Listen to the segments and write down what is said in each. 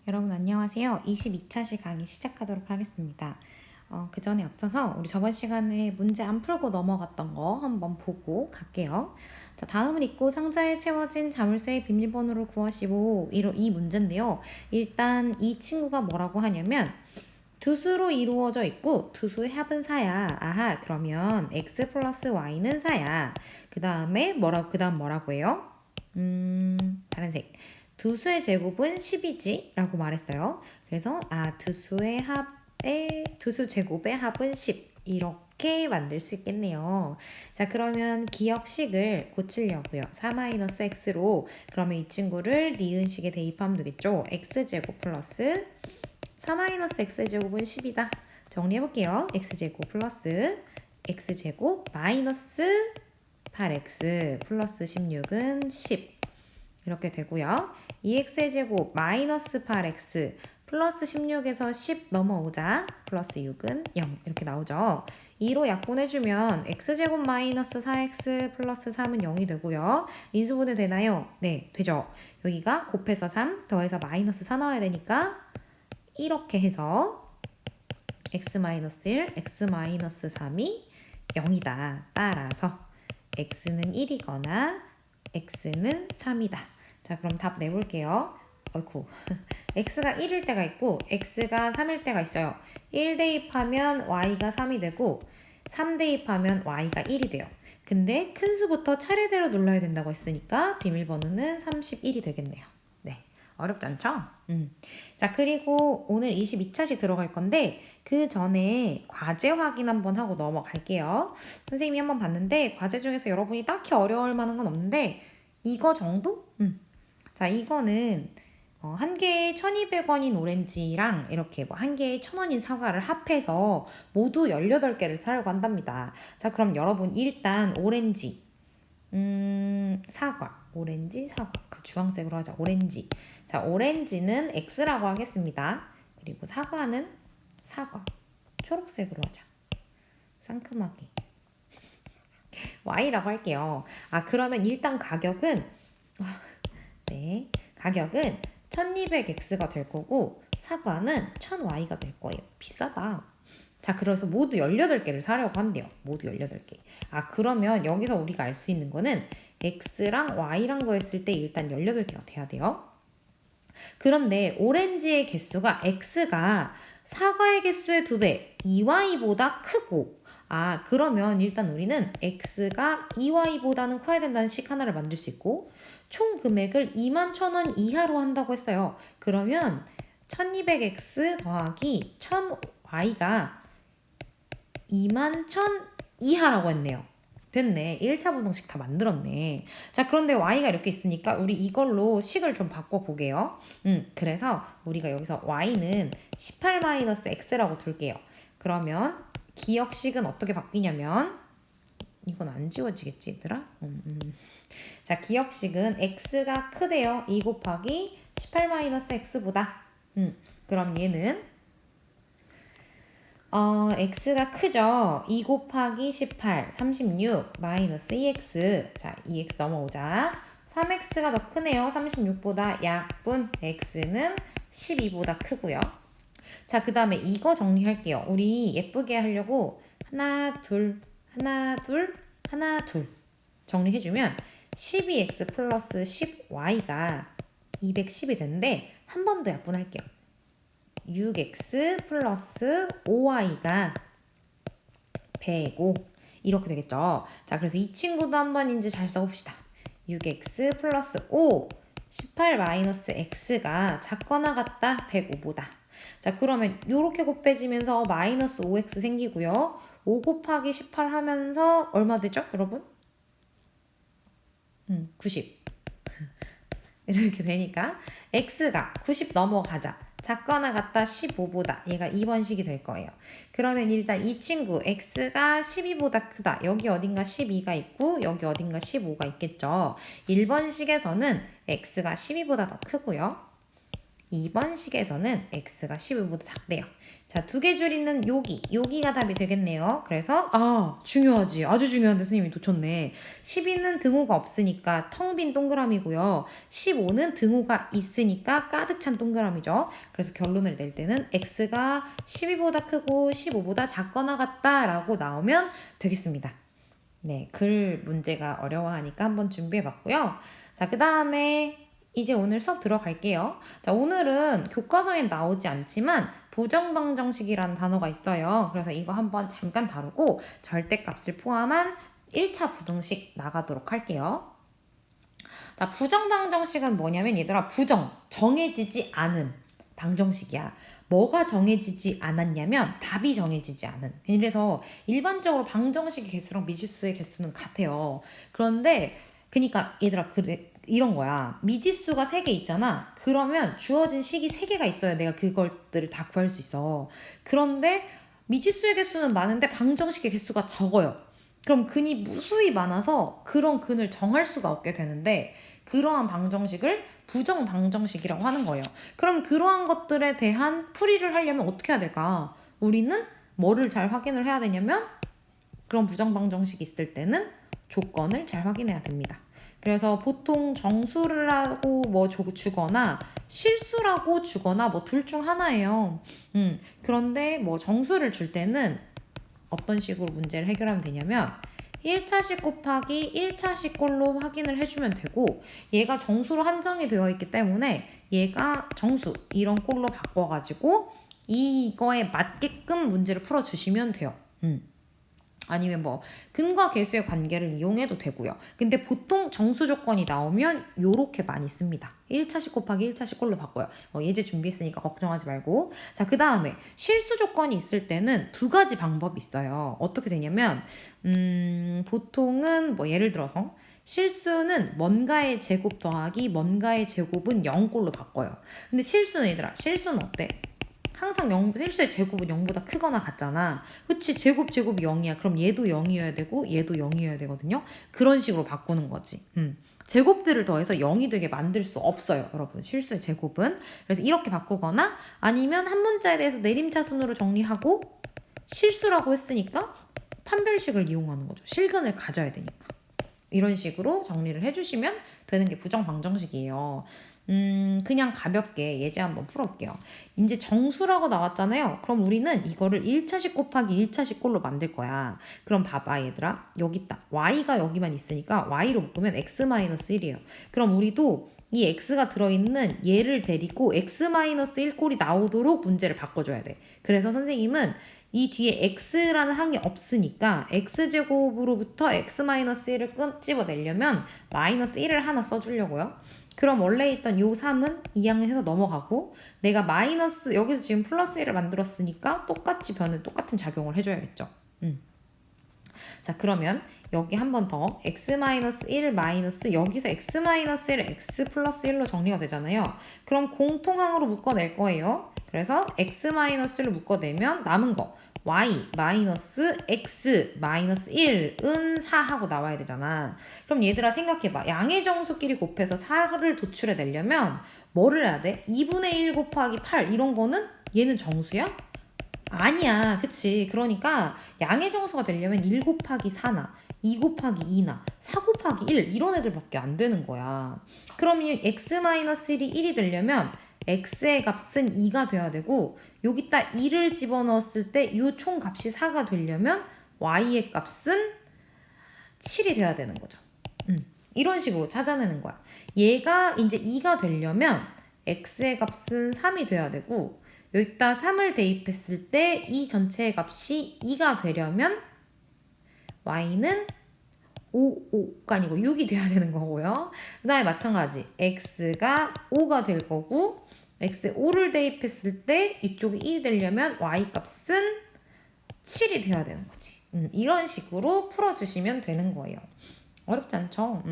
여러분 안녕하세요. 22차시 강의 시작하도록 하겠습니다. 그 전에 앞서서 우리 저번 시간에 문제 안 풀고 넘어갔던 거 한번 보고 갈게요. 자, 다음을 읽고 상자에 채워진 자물쇠의 비밀번호를 구하시오. 이 문제인데요. 일단 이 친구가 뭐라고 하냐면 두 수로 이루어져 있고 두 수의 합은 4야. 아하, 그러면 x 플러스 y는 4야. 그 다음에 뭐라고 해요? 파란색. 두 수의 제곱은 10이지 라고 말했어요. 그래서 두 수 제곱의 합은 10 이렇게 만들 수 있겠네요. 자, 그러면 기억식을 고치려고요. 4-x로 그러면 이 친구를 니은식에 대입하면 되겠죠. x제곱 플러스 4-x제곱은 10이다. 정리해볼게요. x제곱 플러스 x제곱 마이너스 8x 플러스 16은 10 이렇게 되고요. 2x의 제곱 마이너스 8x 플러스 16에서 10 넘어오자 플러스 6은 0 이렇게 나오죠. 2로 약분해주면 x제곱 마이너스 4x 플러스 3은 0이 되고요. 인수분해 되나요? 네, 되죠. 여기가 곱해서 3 더해서 마이너스 4 나와야 되니까 이렇게 해서 x-1, x-3이 0이다. 따라서 x는 1이거나 x는 3이다. 자, 그럼 답 내볼게요. 어이쿠. x가 1일 때가 있고 x가 3일 때가 있어요. 1 대입하면 y가 3이 되고 3 대입하면 y가 1이 돼요. 근데 큰 수부터 차례대로 눌러야 된다고 했으니까 비밀번호는 31이 되겠네요. 네, 어렵지 않죠? 자, 그리고 오늘 22차시 들어갈 건데 그 전에 과제 확인 한번 하고 넘어갈게요. 선생님이 한번 봤는데 과제 중에서 여러분이 딱히 어려울 만한 건 없는데 이거 정도? 자, 이거는 한 개에 1200원인 오렌지랑 이렇게 뭐 한 개에 1000원인 사과를 합해서 모두 18개를 사려고 한답니다. 자, 그럼 여러분 일단 오렌지, 오렌지, 사과. 그 주황색으로 하자. 오렌지. 자, 오렌지는 X라고 하겠습니다. 그리고 사과는 사과. 초록색으로 하자. 상큼하게. Y라고 할게요. 그러면 일단 가격은 네, 가격은 1200X가 될 거고 사과는 1000Y가 될 거예요. 비싸다. 자, 그래서 모두 18개를 사려고 한대요. 모두 18개. 그러면 여기서 우리가 알 수 있는 거는 X랑 Y랑 더했을 때 일단 18개가 돼야 돼요. 그런데 오렌지의 개수가 X가 사과의 개수의 2배, 2Y보다 크고 그러면 일단 우리는 X가 2Y보다는 커야 된다는 식 하나를 만들 수 있고 총 금액을 21,000원 이하로 한다고 했어요. 그러면 1200X 더하기 1000Y가 21,000 이하라고 했네요. 됐네. 1차 분동식 다 만들었네. 자, 그런데 y가 이렇게 있으니까 우리 이걸로 식을 좀 바꿔보게요. 그래서 우리가 여기서 y는 18-x라고 둘게요. 그러면 기억식은 어떻게 바뀌냐면 이건 안 지워지겠지, 얘들아? 자, 기억식은 x가 크대요. 2 곱하기 18-x보다. 그럼 얘는 x가 크죠? 2 곱하기 18, 36, 마이너스 2x. 자, 2x 넘어오자. 3x가 더 크네요. 36보다 약분 x는 12보다 크고요. 자, 그 다음에 이거 정리할게요. 우리 예쁘게 하려고 하나, 둘, 하나, 둘, 하나, 둘 정리해주면 12x 플러스 10y가 210이 되는데 한 번 더 약분할게요. 6x 플러스 5y가 105 이렇게 되겠죠. 자, 그래서 이 친구도 한번 이제 잘 써봅시다. 6x 플러스 5 18-x가 작거나 같다 105보다. 자, 그러면 이렇게 곱해지면서 마이너스 5x 생기고요. 5 곱하기 18 하면서 얼마 되죠, 여러분? 90 이렇게 되니까 x가 90 넘어가자. 작거나 같다 15보다. 얘가 2번 식이 될 거예요. 그러면 일단 이 친구 x가 12보다 크다. 여기 어딘가 12가 있고 여기 어딘가 15가 있겠죠. 1번 식에서는 x가 12보다 더 크고요. 2번 식에서는 x가 12보다 작대요. 자, 두 개 줄이는 여기가 답이 되겠네요. 그래서 중요하지. 아주 중요한데 선생님이 놓쳤네. 12는 등호가 없으니까 텅 빈 동그라미고요. 15는 등호가 있으니까 가득 찬 동그라미죠. 그래서 결론을 낼 때는 x가 12보다 크고 15보다 작거나 같다라고 나오면 되겠습니다. 네, 글 문제가 어려워하니까 한번 준비해봤고요. 자, 그 다음에 이제 오늘 수업 들어갈게요. 자, 오늘은 교과서엔 나오지 않지만 부정방정식이라는 단어가 있어요. 그래서 이거 한번 잠깐 다루고 절대값을 포함한 1차 부등식 나가도록 할게요. 자, 부정방정식은 뭐냐면 얘들아, 정해지지 않은 방정식이야. 뭐가 정해지지 않았냐면 답이 정해지지 않은. 그래서 일반적으로 방정식의 개수랑 미지수의 개수는 같아요. 그런데 그러니까 얘들아, 그래, 이런 거야. 미지수가 3개 있잖아. 그러면 주어진 식이 3개가 있어야 내가 그것들을 다 구할 수 있어. 그런데 미지수의 개수는 많은데 방정식의 개수가 적어요. 그럼 근이 무수히 많아서 그런 근을 정할 수가 없게 되는데 그러한 방정식을 부정 방정식이라고 하는 거예요. 그럼 그러한 것들에 대한 풀이를 하려면 어떻게 해야 될까? 우리는 뭐를 잘 확인을 해야 되냐면 그런 부정 방정식이 있을 때는 조건을 잘 확인해야 됩니다. 그래서 보통 정수를 하고 뭐 주거나 실수라고 주거나 뭐 둘 중 하나예요. 그런데 뭐 정수를 줄 때는 어떤 식으로 문제를 해결하면 되냐면 1차식 곱하기 1차식 꼴로 확인을 해주면 되고 얘가 정수로 한정이 되어 있기 때문에 얘가 정수 이런 꼴로 바꿔가지고 이거에 맞게끔 문제를 풀어주시면 돼요. 아니면 뭐 근과 계수의 관계를 이용해도 되고요. 근데 보통 정수 조건이 나오면 요렇게 많이 씁니다. 1차식 곱하기 1차식 꼴로 바꿔요. 예제 준비했으니까 걱정하지 말고. 자, 그 다음에 실수 조건이 있을 때는 2가지 방법이 있어요. 어떻게 되냐면 보통은 뭐 예를 들어서 실수는 뭔가의 제곱 더하기 뭔가의 제곱은 0꼴로 바꿔요. 근데 실수는 어때? 항상 실수의 제곱은 0보다 크거나 같잖아. 그치? 제곱이 0이야. 그럼 얘도 0이어야 되고 얘도 0이어야 되거든요. 그런 식으로 바꾸는 거지. 제곱들을 더해서 0이 되게 만들 수 없어요. 여러분, 실수의 제곱은. 그래서 이렇게 바꾸거나 아니면 한 문자에 대해서 내림차순으로 정리하고 실수라고 했으니까 판별식을 이용하는 거죠. 실근을 가져야 되니까. 이런 식으로 정리를 해주시면 되는 게 부정방정식이에요. 그냥 가볍게 예제 한번 풀어볼게요. 이제 정수라고 나왔잖아요. 그럼 우리는 이거를 1차식 곱하기 1차식 꼴로 만들 거야. 그럼 봐봐 얘들아. 여기 있다. y가 여기만 있으니까 y로 묶으면 x-1이에요. 그럼 우리도 이 x가 들어있는 얘를 데리고 x-1 꼴이 나오도록 문제를 바꿔줘야 돼. 그래서 선생님은 이 뒤에 x라는 항이 없으니까 x제곱으로부터 x-1을 끄집어내려면 -1을 하나 써주려고요. 그럼 원래 있던 요 3은 이항해서 넘어가고 내가 마이너스 여기서 지금 플러스 1을 만들었으니까 똑같은 작용을 해줘야겠죠. 자, 그러면 여기 한 번 더 x-1 마이너스 여기서 x-1을 x 플러스 1로 정리가 되잖아요. 그럼 공통항으로 묶어낼 거예요. 그래서 x-를 묶어내면 남은 거 y 마이너스 x 마이너스 1은 4 하고 나와야 되잖아. 그럼 얘들아 생각해봐. 양의 정수끼리 곱해서 4를 도출해내려면 뭐를 해야 돼? 2분의 1 곱하기 8 이런 거는 얘는 정수야? 아니야. 그치? 그러니까 양의 정수가 되려면 1 곱하기 4나 2 곱하기 2나 4 곱하기 1 이런 애들밖에 안 되는 거야. 그럼 이 x-1이 1이 되려면 x의 값은 2가 돼야 되고 여기다 2를 집어넣었을 때 이 총값이 4가 되려면 y의 값은 7이 돼야 되는 거죠. 이런 식으로 찾아내는 거야. 얘가 이제 2가 되려면 x의 값은 3이 돼야 되고 여기다 3을 대입했을 때 이 전체의 값이 2가 되려면 y는 5가 아니고 6이 돼야 되는 거고요. 그 다음에 마찬가지 x가 5가 될 거고 x에 5를 대입했을 때 이쪽이 1이 되려면 y값은 7이 돼야 되는 거지. 이런 식으로 풀어주시면 되는 거예요. 어렵지 않죠?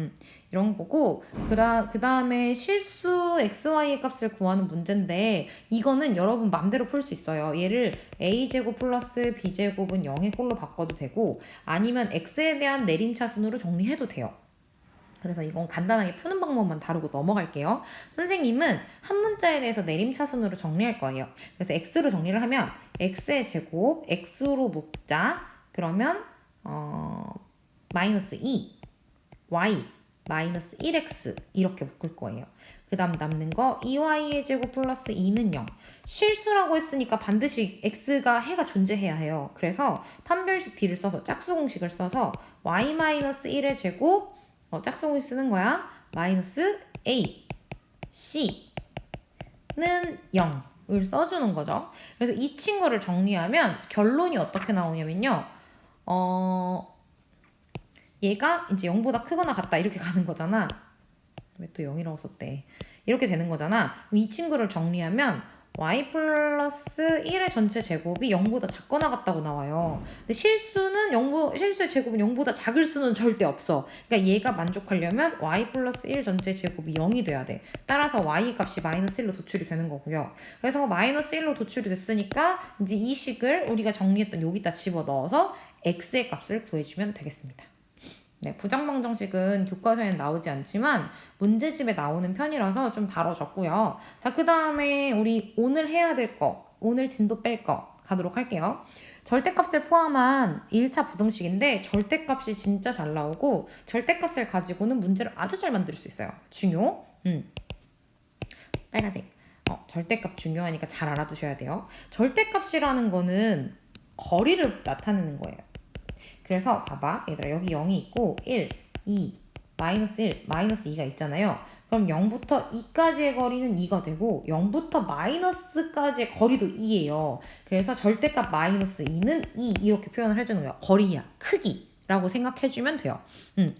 이런 거고 그 다음에 실수 xy의 값을 구하는 문제인데 이거는 여러분 맘대로 풀 수 있어요. 얘를 a제곱 플러스 b제곱은 0의 꼴로 바꿔도 되고 아니면 x에 대한 내림차순으로 정리해도 돼요. 그래서 이건 간단하게 푸는 방법만 다루고 넘어갈게요. 선생님은 한 문자에 대해서 내림차순으로 정리할 거예요. 그래서 x로 정리를 하면 x의 제곱, x로 묶자. 그러면 마이너스 2, y, 마이너스 1x 이렇게 묶을 거예요. 그 다음 남는 거 2y의 제곱 플러스 2는 0. 실수라고 했으니까 반드시 x가 해가 존재해야 해요. 그래서 판별식 d를 써서 짝수 공식을 써서 y-1의 제곱 짝수공식 쓰는 거야. 마이너스 a, c는 0을 써주는 거죠. 그래서 이 친구를 정리하면 결론이 어떻게 나오냐면요. 얘가 이제 0보다 크거나 같다 이렇게 가는 거잖아. 왜 또 0이라고 썼대. 이렇게 되는 거잖아. 이 친구를 정리하면 y 플러스 1의 전체 제곱이 0보다 작거나 같다고 나와요. 근데 실수의 제곱은 0보다 작을 수는 절대 없어. 그러니까 얘가 만족하려면 y 플러스 1 전체 제곱이 0이 돼야 돼. 따라서 y 값이 마이너스 1로 도출이 되는 거고요. 그래서 마이너스 1로 도출이 됐으니까 이제 이 식을 우리가 정리했던 여기다 집어넣어서 x의 값을 구해주면 되겠습니다. 네, 부정방정식은 교과서에는 나오지 않지만 문제집에 나오는 편이라서 좀 다뤄졌고요. 자, 그 다음에 우리 오늘 해야 될 거, 오늘 진도 뺄 거 가도록 할게요. 절대값을 포함한 1차 부등식인데 절대값이 진짜 잘 나오고 절대값을 가지고는 문제를 아주 잘 만들 수 있어요. 중요. 빨간색. 절대값 중요하니까 잘 알아두셔야 돼요. 절대값이라는 거는 거리를 나타내는 거예요. 그래서 봐봐 얘들아 여기 0이 있고 1, 2, 마이너스 1, 마이너스 2가 있잖아요. 그럼 0부터 2까지의 거리는 2가 되고 0부터 마이너스까지의 거리도 2예요. 그래서 절대값 마이너스 2는 2 이렇게 표현을 해주는 거예요. 거리야, 크기라고 생각해주면 돼요.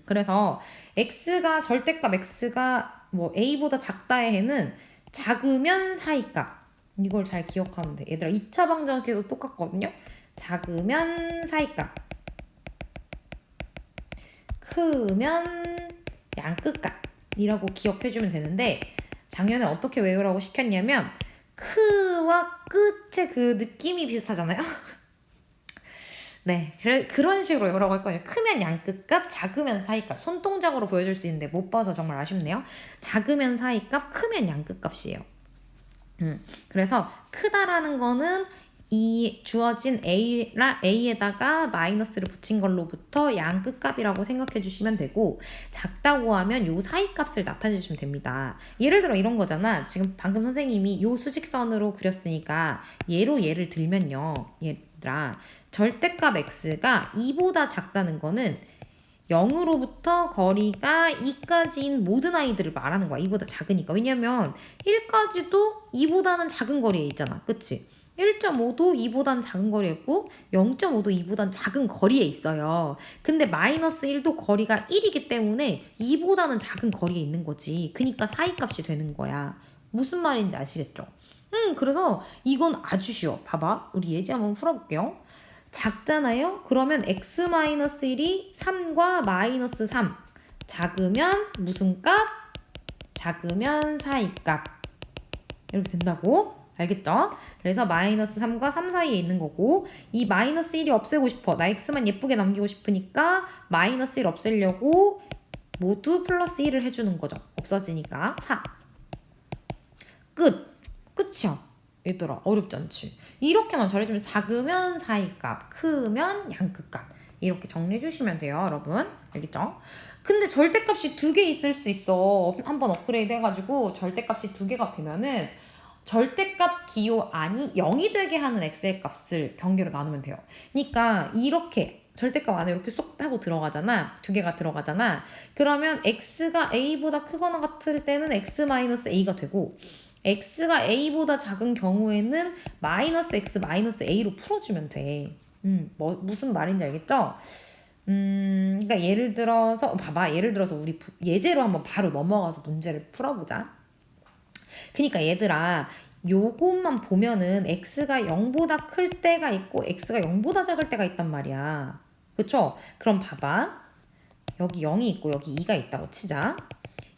그래서 x가 절대값 x가 뭐 a보다 작다의 해는 작으면 사이값. 이걸 잘 기억하면 돼. 얘들아 2차 방정식도 똑같거든요. 작으면 사이값. 크면 양끝값이라고 기억해주면 되는데 작년에 어떻게 외우라고 시켰냐면 크와 끝의 그 느낌이 비슷하잖아요. 네, 그런 식으로 외우라고 할 거예요. 크면 양끝값, 작으면 사이값. 손동작으로 보여줄 수 있는데 못 봐서 정말 아쉽네요. 작으면 사이값, 크면 양끝값이에요. 그래서 크다라는 거는 이 주어진 a에다가 마이너스를 붙인 걸로부터 양 끝값이라고 생각해 주시면 되고 작다고 하면 요 사이 값을 나타내 주시면 됩니다. 예를 들어 이런 거잖아. 지금 방금 선생님이 요 수직선으로 그렸으니까 예를 들면요. 얘들아 절대값 x가 2보다 작다는 거는 0으로부터 거리가 2까지인 모든 아이들을 말하는 거야. 2보다 작으니까. 왜냐면 1까지도 2보다는 작은 거리에 있잖아. 그치? 1.5도 2보다는 작은 거리에 있고 0.5도 2보다는 작은 거리에 있어요. 근데 마이너스 1도 거리가 1이기 때문에 2보다는 작은 거리에 있는 거지. 그러니까 사이값이 되는 거야. 무슨 말인지 아시겠죠? 그래서 이건 아주 쉬워. 봐봐. 우리 예제 한번 풀어볼게요. 작잖아요? 그러면 x-1이 3과 마이너스 3. 작으면 무슨 값? 작으면 사이값. 이렇게 된다고? 알겠죠? 그래서 마이너스 3과 3 사이에 있는 거고 이 마이너스 1이 없애고 싶어. 나 x만 예쁘게 남기고 싶으니까 마이너스 1 없애려고 모두 플러스 1을 해주는 거죠. 없어지니까 4. 끝이야. 얘들아 어렵지 않지? 이렇게만 잘해주면 작으면 사이값, 크면 양끝값 이렇게 정리해 주시면 돼요. 여러분 알겠죠? 근데 절대값이 2개 있을 수 있어. 한번 업그레이드 해가지고 절대값이 2개가 되면은 절대값 기호 안이 0이 되게 하는 x의 값을 경계로 나누면 돼요. 그러니까 이렇게 절대값 안에 이렇게 쏙 하고 들어가잖아. 2개가 들어가잖아. 그러면 x가 a보다 크거나 같을 때는 x-a가 되고 x가 a보다 작은 경우에는 마이너스 x 마이너스 a로 풀어주면 돼. 무슨 말인지 알겠죠? 그러니까 예를 들어서 봐봐. 예를 들어서 우리 예제로 한번 바로 넘어가서 문제를 풀어보자. 그러니까 얘들아 요것만 보면은 x가 0보다 클 때가 있고 x가 0보다 작을 때가 있단 말이야. 그쵸? 그럼 봐봐. 여기 0이 있고 여기 2가 있다고 치자.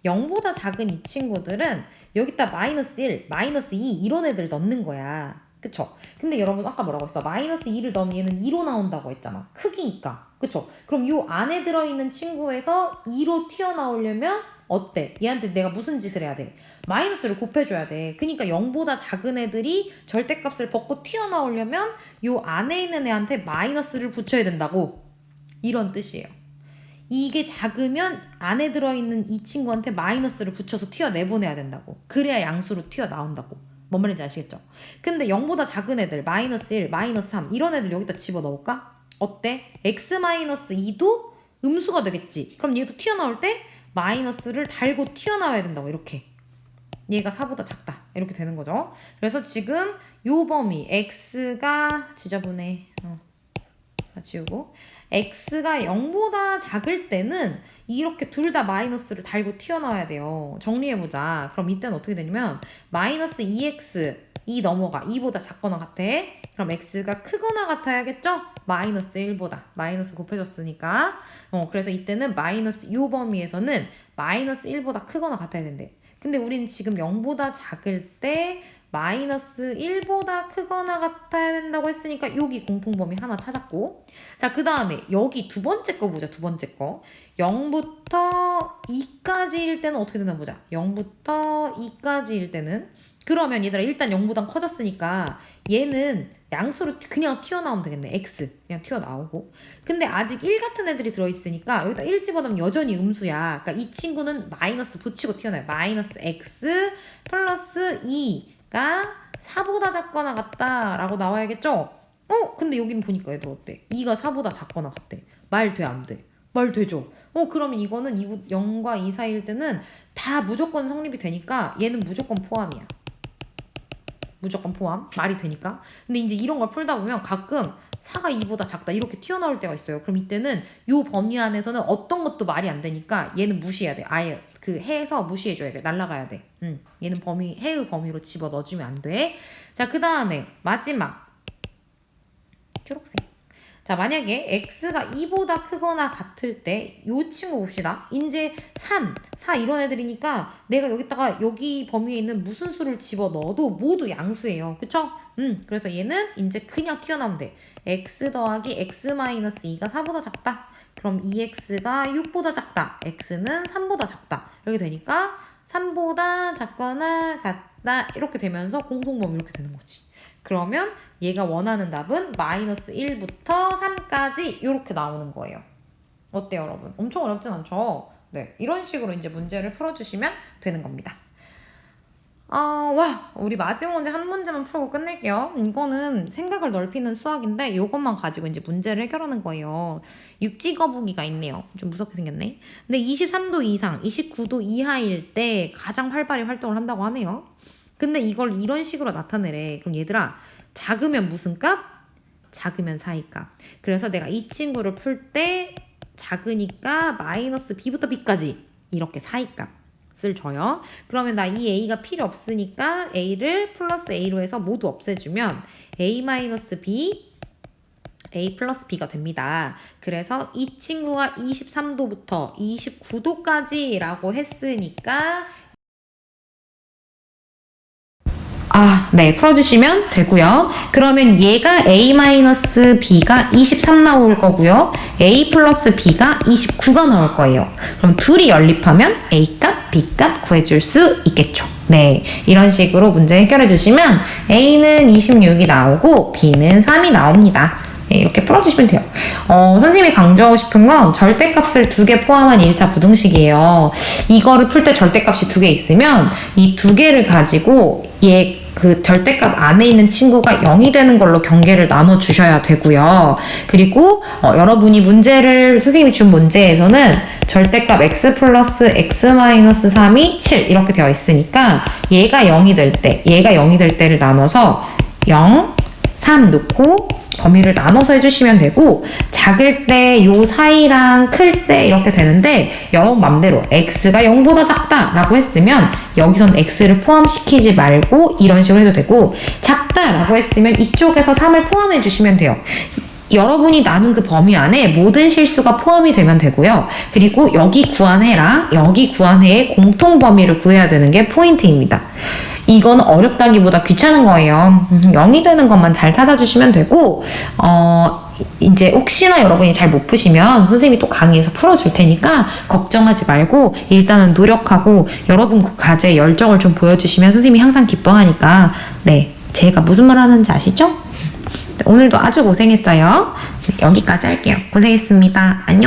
0보다 작은 이 친구들은 여기다 마이너스 1, 마이너스 2 이런 애들 넣는 거야. 그쵸? 근데 여러분 아까 뭐라고 했어? 마이너스 2를 넣으면 얘는 2로 나온다고 했잖아. 크기니까. 그쵸? 그럼 요 안에 들어있는 친구에서 2로 튀어나오려면 어때? 얘한테 내가 무슨 짓을 해야 돼? 마이너스를 곱해줘야 돼. 그러니까 0보다 작은 애들이 절대값을 벗고 튀어나오려면 요 안에 있는 애한테 마이너스를 붙여야 된다고. 이런 뜻이에요. 이게 작으면 안에 들어있는 이 친구한테 마이너스를 붙여서 튀어내보내야 된다고. 그래야 양수로 튀어나온다고. 뭔 말인지 아시겠죠? 근데 0보다 작은 애들 마이너스 1, 마이너스 3 이런 애들 여기다 집어넣을까? 어때? x-2도 음수가 되겠지. 그럼 얘도 튀어나올 때 마이너스를 달고 튀어나와야 된다고. 이렇게. 얘가 4보다 작다. 이렇게 되는 거죠. 그래서 지금 요 범위 x가 지저분해. 지우고 x가 0보다 작을 때는 이렇게 둘 다 마이너스를 달고 튀어나와야 돼요. 정리해보자. 그럼 이때는 어떻게 되냐면 마이너스 2x 2 넘어가 2보다 작거나 같아. 그럼 x가 크거나 같아야겠죠? 마이너스 1보다. 마이너스 곱해졌으니까. 그래서 이때는 마이너스 요 범위에서는 마이너스 1보다 크거나 같아야 된대. 근데 우리는 지금 0보다 작을 때 마이너스 1보다 크거나 같아야 된다고 했으니까 여기 공통범위 하나 찾았고, 자, 그 다음에 여기 두 번째 거 보자. 두 번째 거 0부터 2까지일 때는 어떻게 되나 보자. 0부터 2까지일 때는 그러면 얘들아 일단 0보다 커졌으니까 얘는 양수로 그냥 튀어나오면 되겠네. x 그냥 튀어나오고. 근데 아직 1 같은 애들이 들어있으니까 여기다 1 집어넣으면 여전히 음수야. 그러니까 이 친구는 마이너스 붙이고 튀어나와요. 마이너스 x 플러스 2가 4보다 작거나 같다라고 나와야겠죠? 근데 여기는 보니까 얘도 어때? 2가 4보다 작거나 같대. 말 돼, 안 돼? 말 되죠? 그러면 이거는 0과 2 사이일 때는 다 무조건 성립이 되니까 얘는 무조건 포함이야. 무조건 포함. 말이 되니까. 근데 이제 이런 걸 풀다 보면 가끔 4가 2보다 작다 이렇게 튀어나올 때가 있어요. 그럼 이때는 요 범위 안에서는 어떤 것도 말이 안 되니까 얘는 무시해야 돼. 아예 그 해에서 무시해줘야 돼. 날라가야 돼. 얘는 해의 범위로 집어 넣어주면 안 돼. 자, 그 다음에 마지막 초록색. 자, 만약에 x가 2보다 크거나 같을 때 요 친구 봅시다. 이제 3, 4 이런 애들이니까 내가 여기다가 여기 범위에 있는 무슨 수를 집어넣어도 모두 양수예요. 그쵸? 그래서 얘는 이제 그냥 튀어나오면 돼. x 더하기 x-2가 4보다 작다. 그럼 2x가 6보다 작다. x는 3보다 작다. 이렇게 되니까 3보다 작거나 같다. 이렇게 되면서 공통범위 이렇게 되는 거지. 그러면 얘가 원하는 답은 마이너스 1부터 3까지 이렇게 나오는 거예요. 어때요, 여러분? 엄청 어렵진 않죠? 네, 이런 식으로 이제 문제를 풀어주시면 되는 겁니다. 우리 마지막 문제 한 문제만 풀고 끝낼게요. 이거는 생각을 넓히는 수학인데 이것만 가지고 이제 문제를 해결하는 거예요. 육지 거북이가 있네요. 좀 무섭게 생겼네. 근데 23도 이상, 29도 이하일 때 가장 활발히 활동을 한다고 하네요. 근데 이걸 이런 식으로 나타내래. 그럼 얘들아, 작으면 무슨 값? 작으면 사이값. 그래서 내가 이 친구를 풀 때 작으니까 마이너스 b부터 b까지 이렇게 사이값을 줘요. 그러면 나 이 a가 필요 없으니까 a를 플러스 a로 해서 모두 없애주면 a 마이너스 b a 플러스 b가 됩니다. 그래서 이 친구가 23도부터 29도까지 라고 했으니까 네, 풀어주시면 되고요. 그러면 얘가 a-b가 23 나올 거고요. a 플러스 b가 29가 나올 거예요. 그럼 둘이 연립하면 a값, b값 구해줄 수 있겠죠. 네, 이런 식으로 문제 해결해 주시면 a는 26이 나오고 b는 3이 나옵니다. 네, 이렇게 풀어주시면 돼요. 선생님이 강조하고 싶은 건 절대값을 2개 포함한 1차 부등식이에요. 이거를 풀 때 절대값이 2개 있으면 이 2개를 가지고 그 절대값 안에 있는 친구가 0이 되는 걸로 경계를 나눠 주셔야 되고요. 그리고 여러분이 선생님이 준 문제에서는 절대값 x 플러스 x 마이너스 3이 7 이렇게 되어 있으니까 얘가 0이 될 때를 나눠서 0, 3 놓고 범위를 나눠서 해주시면 되고, 작을 때 요 사이랑 클 때 이렇게 되는데 영 맘대로 x가 0보다 작다 라고 했으면 여기선 x를 포함시키지 말고 이런 식으로 해도 되고, 작다 라고 했으면 이쪽에서 3을 포함해 주시면 돼요. 여러분이 나눈 그 범위 안에 모든 실수가 포함이 되면 되고요. 그리고 여기 구한 해랑 여기 구한 해의 공통 범위를 구해야 되는 게 포인트입니다. 이건 어렵다기보다 귀찮은 거예요. 0이 되는 것만 잘 찾아주시면 되고, 이제 혹시나 여러분이 잘 못 푸시면 선생님이 또 강의에서 풀어줄 테니까 걱정하지 말고 일단은 노력하고 여러분 그 과제에 열정을 좀 보여주시면 선생님이 항상 기뻐하니까 네, 제가 무슨 말 하는지 아시죠? 오늘도 아주 고생했어요. 여기까지 할게요. 고생했습니다. 안녕.